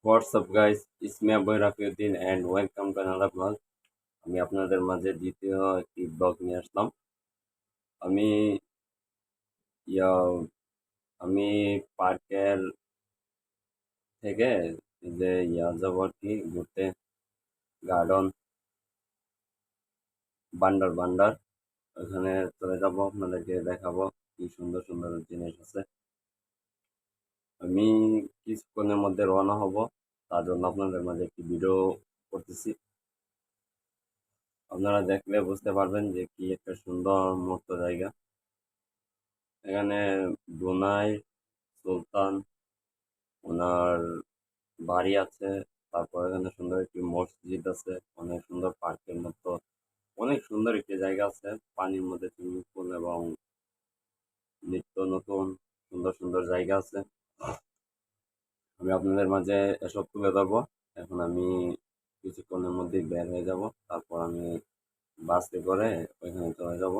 What's up guys? It's me Aboy Rafiuddin and welcome to another vlog. আমি আপনাদের মাঝে দ্বিতীয় একটি ব্লগ নিয়ে আসলাম। আমি ইয়া আমি পার্কের থেকে যে যাব আর কি ঘুরতে গার্ডেন বান্ডার ওখানে চলে যাব, আপনাদেরকে দেখাবো কি সুন্দর সুন্দর জিনিস আছে। আমি কিছুক্ষণের মধ্যে রওনা হব, তার জন্য আপনাদের মাঝে একটি ভিডিও করতেছি। আপনারা দেখলে বুঝতে পারবেন যে কি একটা সুন্দর মুক্ত জায়গা। এখানে ব্রুনাই সুলতান ওনার বাড়ি আছে। তারপর এখানে সুন্দর একটি মসজিদ আছে, অনেক সুন্দর পার্কের মতো অনেক সুন্দর একটি জায়গা আছে। পানির মধ্যে সুইমিং পুল এবং নিত্য নতুন সুন্দর সুন্দর জায়গা আছে। আমি আপনাদের মাঝে এসব তুলে ধরবো। এখন আমি কিছুক্ষণের মধ্যেই বের হয়ে যাব, তারপর আমি বাসে করে ওইখানে চলে যাব।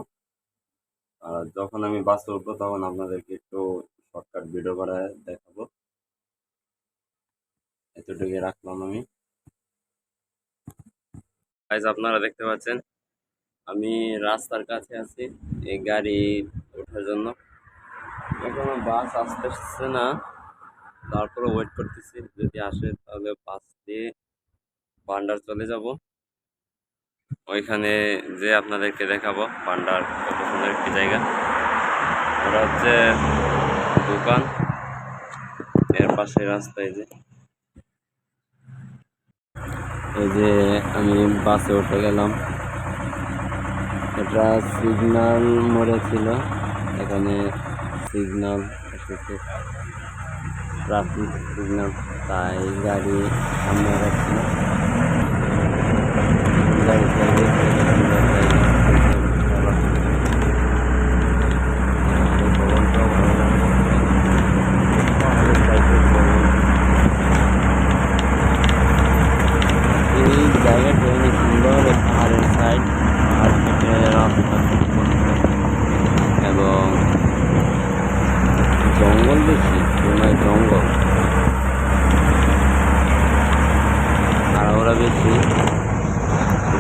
আর যখন আমি বাসে উঠবো তখন আপনাদেরকে একটু শর্টকাট ভিডিও করে দেখাবো। এতটুকু রাখলাম আমি। গাইজ আপনারা দেখতে পাচ্ছেন আমি রাস্তার কাছে আছি এই গাড়ি ওঠার জন্য। এখনো বাস আসতেছে না, তারপরে ওয়েট করতেছি, যদি আসে তাহলে বাস দিয়ে পান্ডার চলে যাব। ওইখানে যে আপনাদেরকে দেখাবো পান্ডার কত সুন্দর একটি জায়গা। ওটা হচ্ছে দোকান, এর পাশে রাস্তা। এই যে আমি বাসে উঠে গেলাম। এটা সিগন্যাল মোড়ে ছিল, এখানে সিগন্যাল এসেছে, ট্রাফিক সিগন্যাল, তাই গাড়ি সামনে রাখছি। গাড়ি চলবে, সুন্দর জায়গা। ভবনটাও ভালো লাগে। পাহাড়ের সাইডে ভবন। এই জায়গাটা অনেক সুন্দর, পাহাড়ের সাইড, পাহাড় থেকে রাস্তা এবং জঙ্গল বেশি, কোনায় জঙ্গল আড়াওড়া বেশি।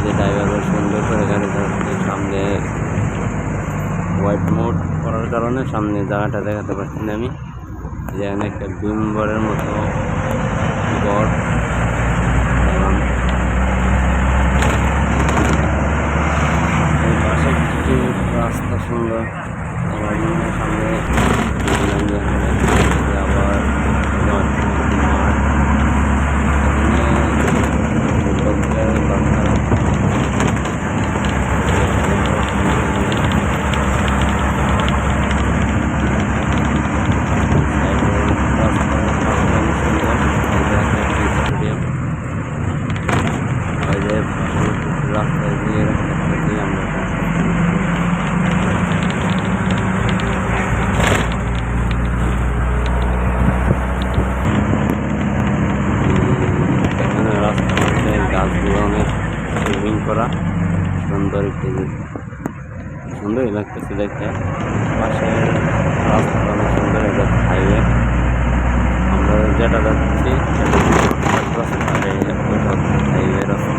যে ড্রাইভার সুন্দর করে গাড়ি চালাচ্ছে, সামনে হোয়াইট মোড করার কারণে সামনে জায়গাটা দেখাতে পারছি না আমি। যেখানে একটা বিম্বরের মতো ঘর এবং পাশে কিছু রাস্তা সুন্দর। আমার সামনে আবার রাস্তায় দিয়ে আমরা এখানে রাস্তার মধ্যে গাছগুলো অনেক সুইমিং করা, সুন্দর একটি সুন্দরই লাগতেছে দেখতে। পাশে রাস্তাটা অনেক সুন্দর, এটা হাইওয়ে। আমরা যেটা যাচ্ছি হাইওয়ে রাস্তা।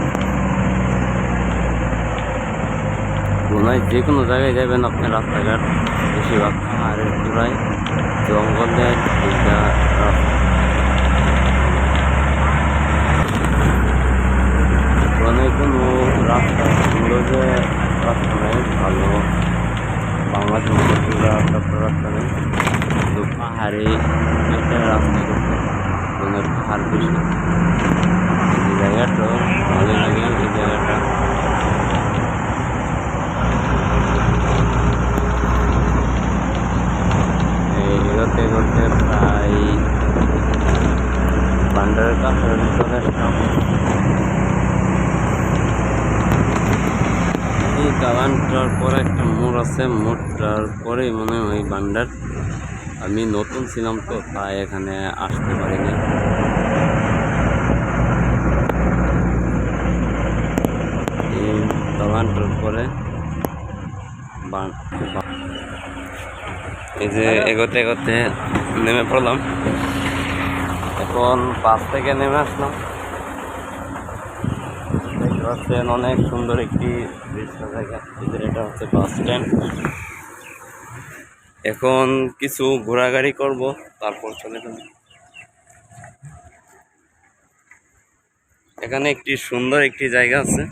কোনায় যে কোনো জায়গায় যাবেন আপনি, রাস্তাঘাট বেশিরভাগ পাহাড়ের চূড়ায় জঙ্গলের দিকটা রাস্তা। কোনায় কোনো রাস্তা সুন্দর যে রাস্তা নেই, ভালো বাংলা সম্পর্কে রাস্তা নেই, কিন্তু পাহাড়ে একটা রাস্তা করতে কোনের পাহাড় বেশি। এই জায়গাটা ভালো লাগে। এই জায়গাটা এগোতে এগোতে প্রায় বান্ডারের কাছে চলে আসলাম। এই দালানটার পরে একটা মোড় আছে, মোড়টার পরেই মনে হয় বান্ডার। আমি নতুন ছিলাম তো, তাই এখানে আসতে পারিনি। এই দালানটার পরে এই যে এগোতে এগোতে নেমে পড়লাম। এখন বাস থেকে নেমে আসলাম। দেখতে পাচ্ছেন অনেক সুন্দর একটি দৃশ্য জায়গা। এটা হচ্ছে বাস স্ট্যান্ড। এখন কিছু ঘোরাঘুরি করব, তারপর চলে যাব। এখানে একটি সুন্দর একটি জায়গা আছে।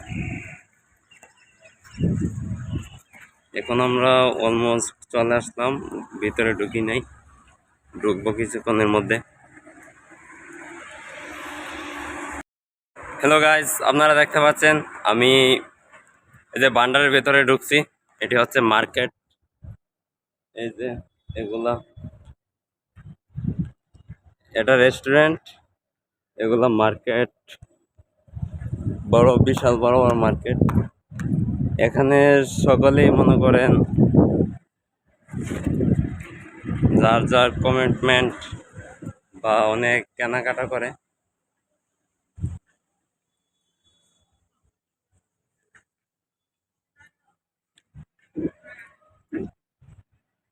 এখন আমরা অলমোস্ট চলে আসলাম, ভিতরে ঢুকি নাই, ঢুকবো কিছুক্ষণের মধ্যে। হ্যালো গাইস, আপনারা দেখতে পাচ্ছেন আমি এই যে বান্ডারের ভেতরে ঢুকছি। এটি হচ্ছে মার্কেট। এই যে এগুলা, এটা রেস্টুরেন্ট, এগুলা মার্কেট, বড় বিশাল বড় বড় মার্কেট। এখানে সকলেই মনে করেন যার যার কমিটমেন্ট বা অনেক কেনাকাটা করে।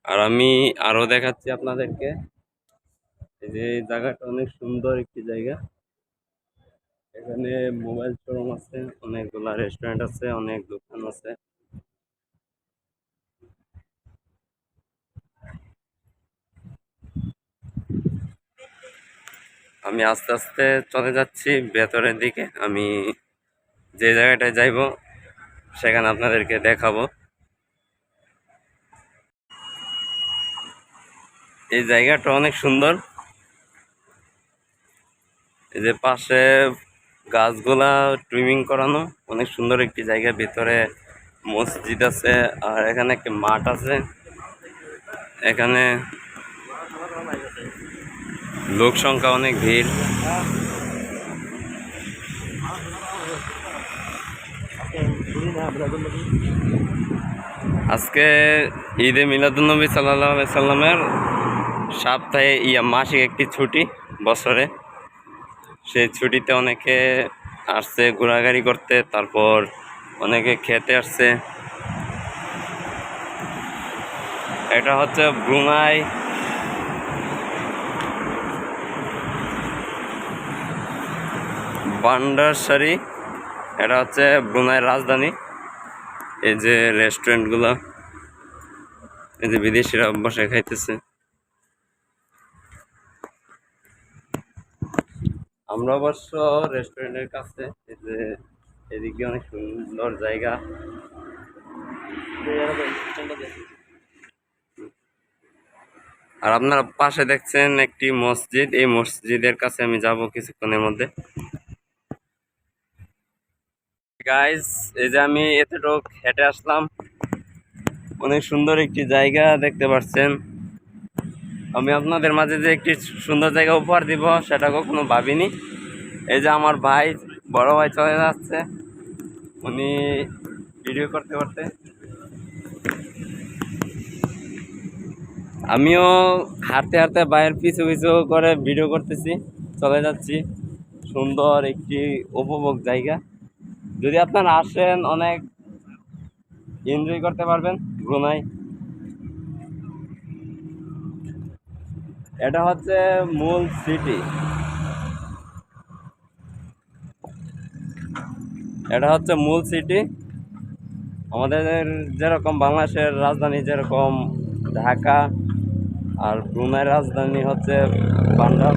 আর আমি আরো দেখাচ্ছি আপনাদেরকে। এই যে জায়গাটা অনেক সুন্দর একটি জায়গা। এখানে মোবাইল শোরুম আছে, অনেকগুলা রেস্টুরেন্ট আছে, অনেক দোকান আছে। আমি আস্তে আস্তে চলে যাচ্ছি ভেতরের দিকে। আমি যে জায়গাটায় যাইব সেখানে আপনাদেরকে দেখাবো। এই জায়গাটা অনেক সুন্দর। এই যে পাশে গাছগুলা ট্রিমিং করানো, অনেক সুন্দর একটি জায়গা। ভিতরে মসজিদ আছে, আর এখানে একটি মাঠ আছে। এখানে লোক সংখ্যা অনেক ভিড়। আজকে ঈদে মিলাদুন্নবী সাল্লাল্লাহু আলাইহি সাল্লামের সপ্তাহে মাসিক একটি ছুটি বছরে। সেই ছুটিতে অনেকে আসছে ঘোরাঘুরি করতে, তারপর অনেকে খেতে আসছে। এটা হচ্ছে ব্রুনাই বান্ডারসারি। এটা হচ্ছে ব্রুনাইয়ের রাজধানী। এই যে রেস্টুরেন্টগুলো, এই যে বিদেশিরা বসে খাইতেছে। আমরা অবশ্য রেস্টুরেন্টের কাছে। এই যে এদিকে অনেক সুন্দর জায়গা। আর আপনারা পাশে দেখছেন একটি মসজিদ। এই মসজিদের কাছে আমি যাব কিছুক্ষণের মধ্যে। গাইস, এই যে আমি এতটুক হেঁটে আসলাম, অনেক সুন্দর একটি জায়গা দেখতে পাচ্ছেন। আমি আপনাদের মাঝে যে একটি সুন্দর জায়গা উপহার দিব সেটা কখনো ভাবিনি। এই যে আমার ভাই, বড় ভাই চলে যাচ্ছে, উনি ভিডিও করতে করতে। আমিও হাঁটতে হাঁটতে ভাইয়ের পিছু পিছু করে ভিডিও করতেছি, চলে যাচ্ছি। সুন্দর একটি উপভোগ জায়গা। যদি আপনারা আসেন অনেক এনজয় করতে পারবেন ব্রুনাই। এটা হচ্ছে মূল সিটি। এটা হচ্ছে মূল সিটি। আমাদের যেরকম বাংলাদেশের রাজধানী যেরকম ঢাকা, আর ব্রুনাইয়ের রাজধানী হচ্ছে বান্ডার।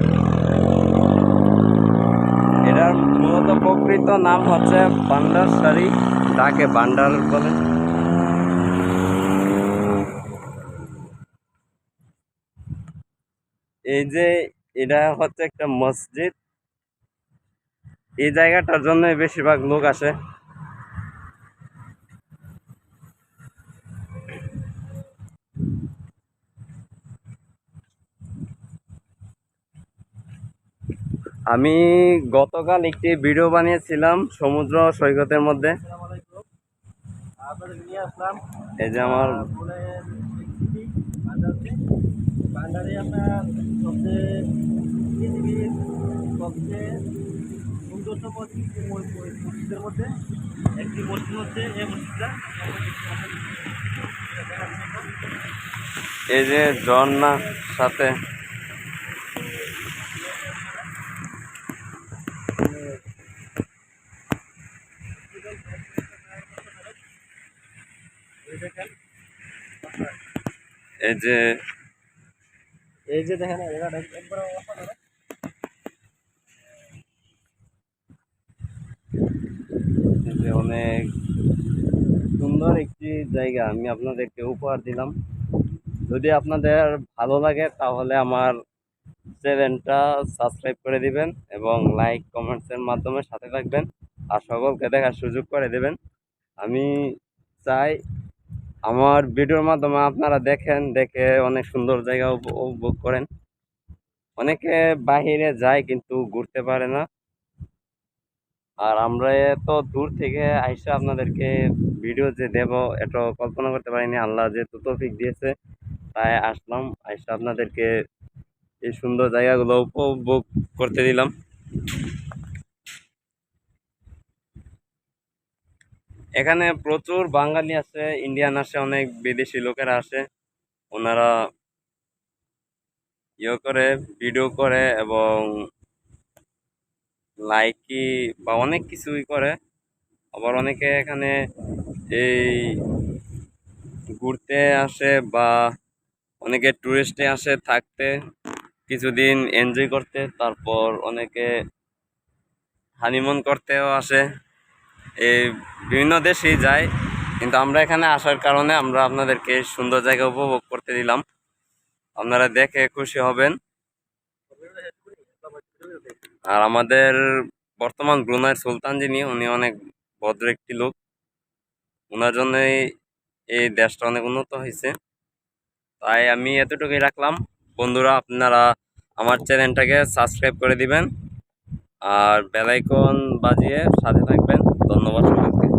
এটার মূলত প্রকৃত নাম হচ্ছে বান্ডারসারি, তাকে বান্ডার বলে। এই যে এটা হচ্ছে একটা মসজিদ। এই জায়গাটার জন্য বেশিরভাগ লোক আসে। আমি গতকাল একটি ভিডিও বানিয়েছিলাম সমুদ্র সৈকতের মধ্যে। এই যে আমার বান্ডারে আপনার পৃথিবীর সবচেয়ে সুন্দর মসজিদের মধ্যে একটি মসজিদ হচ্ছে এই মসজিদটা। এই যে ঝর্ণা সাথে এই যে দেখেন একবার এই যে অনেক সুন্দর একটি জায়গা আমি আপনাদেরকে উপহার দিলাম। যদি আপনাদের ভালো লাগে তাহলে আমার চ্যানেলটা সাবস্ক্রাইব করে দিবেন এবং লাইক কমেন্টসের মাধ্যমে সাথে থাকবেন আর সকলকে দেখার সুযোগ করে দেবেন। আমি চাই আমার ভিডিওর মাধ্যমে আপনারা দেখেন, দেখে অনেক সুন্দর জায়গা উপভোগ করেন। অনেকে বাহিরে যায় কিন্তু ঘুরতে পারে না, আর আমরা এত দূর থেকে আইসা আপনাদেরকে ভিডিও যে দেব এটা কল্পনা করতে পারিনি। আল্লাহ যে তৌফিক দিয়েছে তাই আসলাম, আইসা আপনাদেরকে এই সুন্দর জায়গাগুলো উপভোগ করতে দিলাম। এখানে প্রচুর বাঙালি আছে, ইন্ডিয়ান আসে, অনেক বিদেশি লোকেরা আসে। ওনারা করে ভিডিও করে এবং লাইকি বা অনেক কিছুই করে। আবার অনেকে এখানে এই ঘুরতে আসে বা অনেকে টুরিস্টে আসে থাকতে, কিছুদিন এনজয় করতে, তারপর অনেকে হানিমুন করতেও আসে। এই বিভিন্ন দেশেই যায়, কিন্তু আমরা এখানে আসার কারণে আমরা আপনাদেরকে সুন্দর জায়গা উপভোগ করতে দিলাম। আপনারা দেখে খুশি হবেন। আর আমাদের বর্তমান ব্রুনাইয়ের সুলতান যিনি, উনি অনেক ভদ্র একটি লোক। ওনার জন্যই এই দেশটা অনেক উন্নত হয়েছে। তাই আমি এতটুকুই রাখলাম। বন্ধুরা, আপনারা আমার চ্যানেলটাকে সাবস্ক্রাইব করে দিবেন আর বেল আইকন বাজিয়ে সাথে থাকবেন। ধন্যবাদ সবাইকে।